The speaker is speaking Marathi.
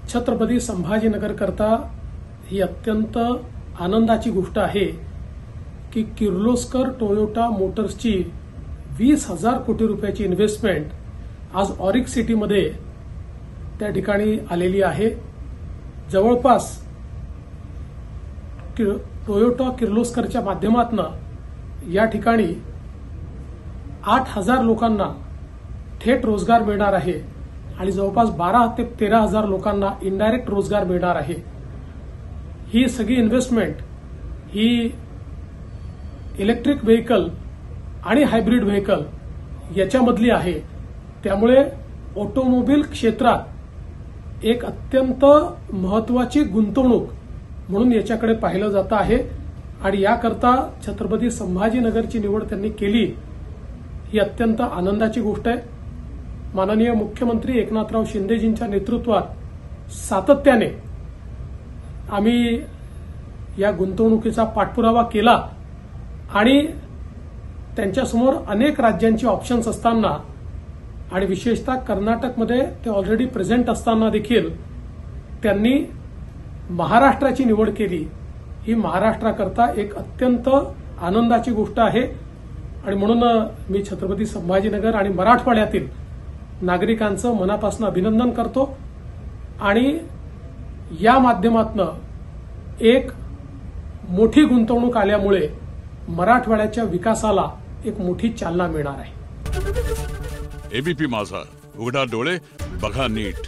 छत्रपती संभाजीनगर करता ही अत्यंत आनंदाची गोष्ट आहे की किर्लोस्कर टोयोटा मोटर्सची 20,000 कोटी रुपयाची इन्व्हेस्टमेंट आज ऑरिक सिटीमध्ये त्या ठिकाणी आलेली आहे। जवळपास टोयोटा किर्लोस्करच्या माध्यमातून या ठिकाणी 8,000 लोकांना थेट रोजगार मिळणार आहे आणि जवळपास 12 ते 13,000 लोकांना इनडायरेक्ट रोजगार मिळणार आहे। ही सगळी इन्व्हेस्टमेंट ही इलेक्ट्रिक व्हेकल आणि हायब्रिड व्हेकल याच्यामधली आहे। त्यामुळे ऑटोमोबाईल क्षेत्रात एक अत्यंत महत्वाची गुंतवणूक म्हणून याच्याकडे पाहिलं जातं आहे आणि याकरता छत्रपती संभाजीनगरची निवड त्यांनी केली ही अत्यंत आनंदाची गोष्ट आहे। माननीय मुख्यमंत्री एकनाथराव शिंदेजींच्या नेतृत्वात सातत्याने आम्ही या गुंतवणुकीचा पाठपुरावा केला आणि त्यांच्यासमोर अनेक राज्यांची ऑप्शन्स असताना आणि विशेषतः कर्नाटकमध्ये ते ऑलरेडी प्रेझेंट असताना देखील त्यांनी महाराष्ट्राची निवड केली। ही महाराष्ट्राकरता एक अत्यंत आनंदाची गोष्ट आहे आणि म्हणून मी छत्रपती संभाजीनगर आणि मराठवाड्यातील नागरिकांचं मनापासून अभिनंदन करतो आणि या माध्यमातून एक मोठी गुंतवणूक आल्यामुळे मराठवाड्याच्या विकासाला एक मोठी चालना मिळणार आहे। एबीपी माझा, उघडा डोळे बघा नीट।